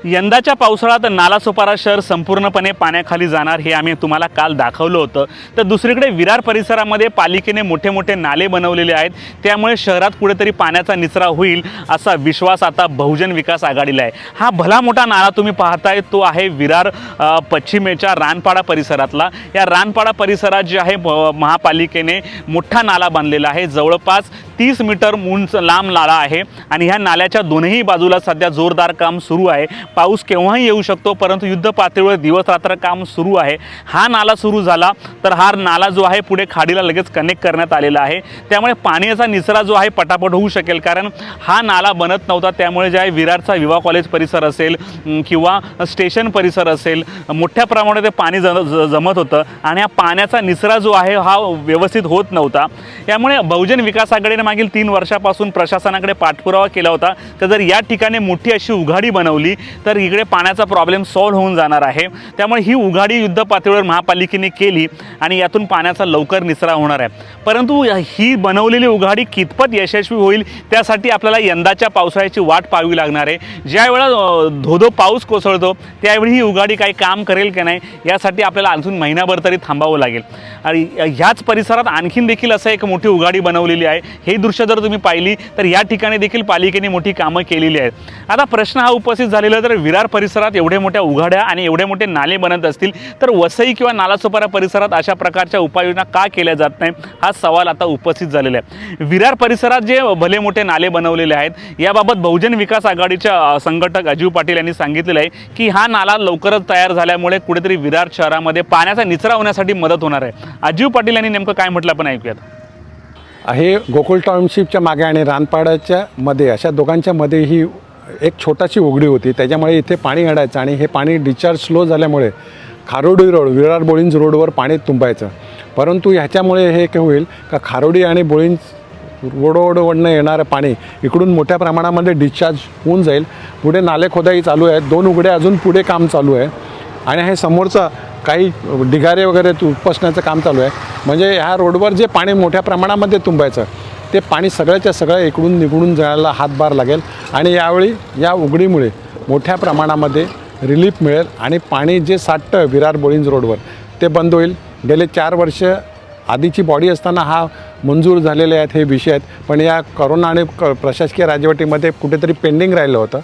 यंदाच्या पावसाळ्यात नालासोपारा शहर संपूर्णपणे पाण्याखाली जाणार हे आम्ही तुम्हाला काल दाखवलं होतं। तर दुसरीकडे विरार परिसरामध्ये पालिकेने मोठे मोठे नाले बनवलेले आहेत, त्यामुळे शहरात कुठेतरी पाण्याचा निचरा होईल असा विश्वास आता बहुजन विकास आघाडीला आहे। हा भला मोठा नाला तुम्ही पाहताय तो आहे विरार पश्चिमेच्या रानपाडा परिसरातला। या रानपाडा परिसरात जे आहे महापालिकेने मोठा नाला बांधलेला आहे, जवळपास 30 मीटर उंच लांब नाला आहे आणि ह्या नाल्याच्या दोन्ही बाजूला सध्या जोरदार काम सुरू आहे। पाऊस केव्हाही येऊ शकतो, परंतु युद्ध पातळीवर दिवस रात्र काम सुरू आहे। हा नाला सुरू झाला तर हा नाला जो आहे पुढे खाडीला लगेच कनेक्ट करण्यात आलेला आहे, त्यामुळे पाण्याचा निचरा जो आहे पटापट होऊ शकेल। कारण हा नाला बनत नव्हता, त्यामुळे जे आहे विरारचा विवा कॉलेज परिसर असेल किंवा स्टेशन परिसर असेल, मोठ्या प्रमाणात पाणी जमत होतं आणि हा पाण्याचा निचरा जो आहे हा व्यवस्थित होत नव्हता। यामुळे बहुजन विकास आघाडीने मागील 3 वर्षापासून प्रशासनाकडे पाठपुरावा केला होता की जर या ठिकाणी मोठी अशी उघाडी बनवली तर इकडे पाण्याचा प्रॉब्लेम सॉल्व्ह होऊन जाणार आहे। त्यामुळे ही उघाडी युद्ध पातळीवर महापालिकेने केली आणि यातून पाण्याचा लवकर निचरा होणार आहे। परंतु ही बनवलेली उघाडी कितपत यशस्वी होईल त्यासाठी आपल्याला यंदाच्या पावसाळ्याची वाट पाहावी लागणार आहे। ज्या वेळेला धोधो पाऊस कोसळतो त्यावेळी ही उघाडी काही काम करेल की नाही यासाठी आपल्याला अजून महिनाभर तरी थांबावं लागेल। आणि ह्याच परिसरात आणखीन देखील असं एक मोठी उघाडी बनवलेली आहे। हे दृश्य जर तुम्ही पाहिली तर या ठिकाणी देखील पालिकेने मोठी कामं केलेली आहेत। आता प्रश्न हा उपस्थित झालेला तर विरार परिसरात एवढे मोठ्या उघाड्या आणि एवढे मोठे नाले बनत असतील तर वसई किंवा नालासोपारा परिसरात अशा प्रकारच्या उपाययोजना का केल्या जात नाही हा सवाल आता उपस्थित झालेला आहे। विरार परिसरात जे भले मोठे नाले बनवलेले आहेत याबाबत बहुजन विकास आघाडीच्या संघटक अजीव पाटील यांनी सांगितलेलं आहे की हा नाला लवकरच तयार झाल्यामुळे कुठेतरी विरार शहरामध्ये पाण्याचा निचरा होण्यासाठी मदत होणार आहे। अजीव पाटील यांनी नेमकं काय म्हटलं आपण ऐकूयात। आहे गोकुळ टाउनशिपच्या मागे आणि रानपाड्याच्या मध्ये अशा दोघांच्या मध्ये ही एक छोटाशी उघडी होती, त्याच्यामुळे इथे पाणी अडायचं आणि हे पाणी डिस्चार्ज स्लो झाल्यामुळे खारोडी रोड विरार बोळिंज रोडवर पाणी तुंबायचं। परंतु ह्याच्यामुळे हे काय होईल का खारोडी आणि बोळिंज रोडवरनं येणारं पाणी इकडून मोठ्या प्रमाणामध्ये डिस्चार्ज होऊन जाईल। पुढे नाले खोदाई चालू आहे, 2 उघड्या अजून पुढे काम चालू आहे आणि हे समोरचं काही ढिगारे वगैरे उपसण्याचं काम चालू आहे। म्हणजे ह्या रोडवर जे पाणी मोठ्या प्रमाणामध्ये तुंबायचं ते पाणी सगळ्याच्या सगळं इकडून निघून जायला हातभार लागेल आणि यावेळी या उघडीमुळे मोठ्या प्रमाणामध्ये रिलीफ मिळेल आणि पाणी जे साठतं विरार बोळिंज रोडवर ते बंद होईल। गेले 4 वर्ष आधीची बॉडी असताना हा मंजूर झालेले आहेत हे विषय आहेत, पण या करोना आणि प्रशासकीय राजवटीमध्ये कुठेतरी पेंडिंग राहिलं होतं।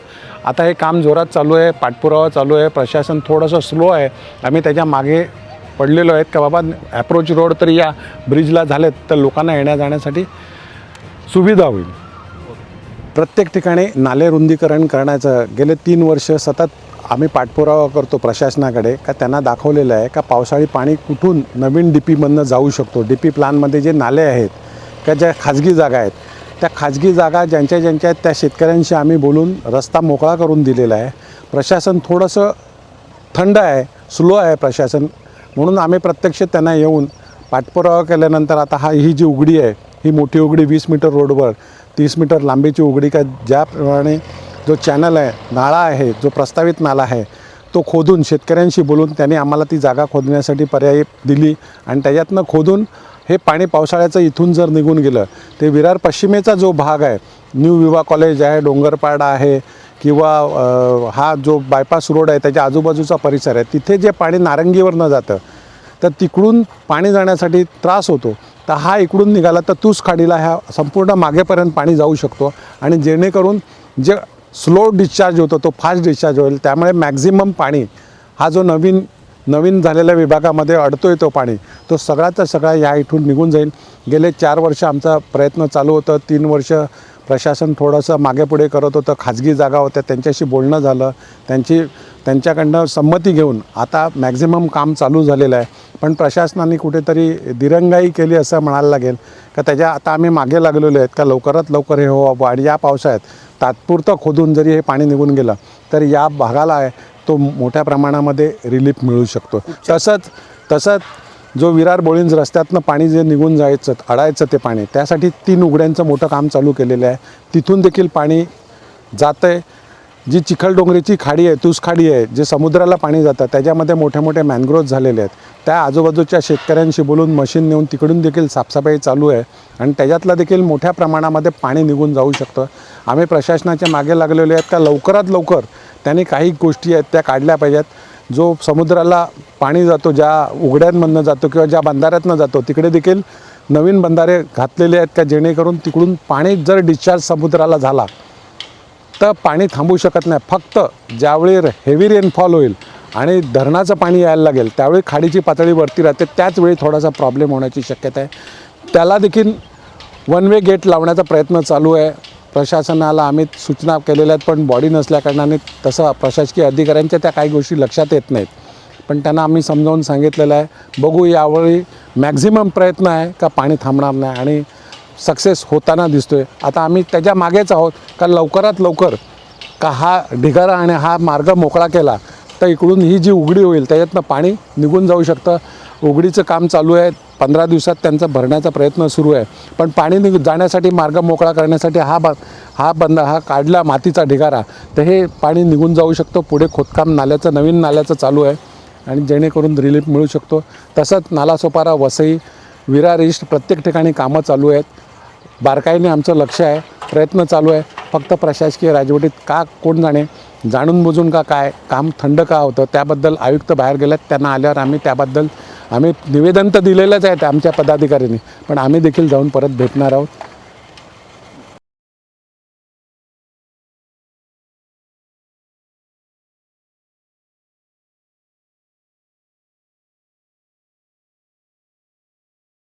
आता हे काम जोरात चालू आहे, पाठपुरावा चालू आहे, प्रशासन थोडंसं स्लो आहे। आम्ही त्याच्या मागे पडलेलो आहेत का बाबा ॲप्रोच रोड तरी या ब्रिजला झालेत तर लोकांना येण्या जाण्यासाठी सुविधा होईल। प्रत्येक ठिकाणी नाले रुंदीकरण करण्याचं गेले 3 वर्ष सतत आम्ही पाठपुरावा करतो प्रशासनाकडे का त्यांना दाखवलेलं आहे का पावसाळी पाणी कुठून नवीन DPमधनं जाऊ शकतो। DP प्लॅनमध्ये जे नाले आहेत का ज्या खाजगी जागा आहेत त्या खाजगी जागा ज्यांच्या आहेत त्या शेतकऱ्यांशी आम्ही बोलून रस्ता मोकळा करून दिलेला आहे। प्रशासन थोडंसं थंड आहे, स्लो आहे प्रशासन, म्हणून आम्ही प्रत्यक्ष त्यांना येऊन पाठपुरावा केल्यानंतर आता ही जी उघडी आहे ही मोठी उघडी 20 मीटर रोडवर 30 मीटर लांबीची उघडी का ज्याप्रमाणे जो चॅनल आहे नाला आहे जो प्रस्तावित नाला आहे तो खोदून शेतकऱ्यांशी बोलून त्यांनी आम्हाला ती जागा खोदण्यासाठी पर्याय दिली आणि त्याच्यातनं खोदून हे पाणी पावसाळ्याचं इथून जर निघून गेलं ते विरार पश्चिमेचा जो भाग आहे न्यू विवा कॉलेज आहे, डोंगरपाडा आहे किंवा हा जो बायपास रोड आहे त्याच्या आजूबाजूचा परिसर आहे तिथे जे पाणी नारंगीवरनं जातं तर तिकडून पाणी जाण्यासाठी त्रास होतो। तर हा इकडून निघाला तर तूस खाडीला ह्या संपूर्ण मागेपर्यंत पाणी जाऊ शकतो आणि जेणेकरून जे स्लो डिस्चार्ज होतो तो फास्ट डिस्चार्ज होईल। त्यामुळे मॅक्झिमम पाणी हा जो नवीन झालेल्या विभागामध्ये अडतोय तो पाणी तो सगळ्याचा सगळा या इथून निघून जाईल। गेले 4 वर्ष आमचा प्रयत्न चालू होतं, 3 वर्ष प्रशासन थोडंसं मागे पुढे करत होतं, खाजगी जागा होत्या त्यांच्याशी बोलणं झालं, त्यांच्याकडनं संमती घेऊन आता मॅक्झिमम काम चालू झालेलं आहे। पण प्रशासनाने कुठेतरी दिरंगाई केली असं म्हणायला लागेल का त्याच्या आता आम्ही मागे लागलेलो आहेत का लवकरात लवकर हे व्हावं आणि या पावसाळ्यात तात्पुरतं खोदून जरी हे पाणी निघून गेलं तर या भागाला आहे तो मोठ्या प्रमाणामध्ये रिलीफ मिळू शकतो। तसंच जो विरार बोळिंज रस्त्यातनं पाणी जे निघून जायचं अडायचं ते पाणी त्यासाठी 3 उघड्यांचं मोठं काम चालू केलेलं आहे, तिथून देखील पाणी जातं आहे। जी चिखलडोंगरीची खाडी आहे तूस खाडी आहे जे समुद्राला पाणी जातं त्याच्यामध्ये मोठे मोठे मॅनग्रोव्ह झालेले आहेत, त्या आजूबाजूच्या शेतकऱ्यांशी बोलून मशीन नेऊन तिकडून देखील साफसफाई चालू आहे आणि त्याच्यातलं देखील मोठ्या प्रमाणामध्ये पाणी निघून जाऊ शकतं। आम्ही प्रशासनाच्या मागे लागलेले आहेत का लवकरात लवकर त्यांनी काही गोष्टी आहेत त्या काढल्या पाहिजेत. जो समुद्राला पाणी जातो, ज्या उघड्यांमधनं जातो किंवा ज्या बंधाऱ्यातनं जातो, तिकडे देखील नवीन बंधारे घातलेले आहेत का, जेणेकरून तिकडून पाणी जर डिस्चार्ज समुद्राला झाला तर पाणी थांबू शकत नाही. फक्त ज्यावेळी हेवी रेनफॉल होईल आणि धरणाचं पाणी यायला लागेल त्यावेळी खाडीची पातळी वरती राहते, त्याच वेळी थोडासा प्रॉब्लेम होण्याची शक्यता आहे. त्याला देखील वन वे गेट लावण्याचा प्रयत्न चालू आहे. प्रशासनाला आम्ही सूचना केलेल्या आहेत, पण बॉडी नसल्याकारणाने तसं प्रशासकीय अधिकाऱ्यांच्या त्या काही गोष्टी लक्षात येत नाहीत. पण त्यांना आम्ही समजावून सांगितलेलं आहे. बघू यावेळी मॅक्झिमम प्रयत्न आहे का पाणी थांबणार नाही आणि सक्सेस होताना दिसतो आहे. आता आम्ही त्याच्या मागेच आहोत का लवकरात लवकर का हा ढिगारा आणि हा मार्ग मोकळा केला तर इकडून ही जी उघडी होईल त्याच्यातनं पाणी निघून जाऊ शकतं. उघडीचं काम चालू आहे. 15 दिवसात त्यांचा भरण्याचा प्रयत्न सुरू आहे. पण पाणी जाण्यासाठी मार्ग मोकळा करण्यासाठी हा काढला मातीचा ढिगारा तर हे पाणी निघून जाऊ शकतं. पुढे खोदकाम नाल्याचं, नवीन नाल्याचं चालू आहे आणि जेणेकरून रिलीफ मिळू शकतो. तसंच नालासोपारा, वसई, विरार ईस्ट प्रत्येक ठिकाणी कामं चालू आहेत. बारकाईने आमचं लक्ष आहे, प्रयत्न चालू आहे. फक्त प्रशासकीय राजवटीत का कोण जाणे, जाणून बुजून का काय काम थंड का होतं त्याबद्दल आयुक्त बाहेर गेल्यात. त्यांना आल्यावर आम्ही त्याबद्दल निवेदन तर दिलेलंच आहे आमच्या पदाधिकाऱ्यांनी, पण आम्ही देखील जाऊन परत भेटणार आहोत.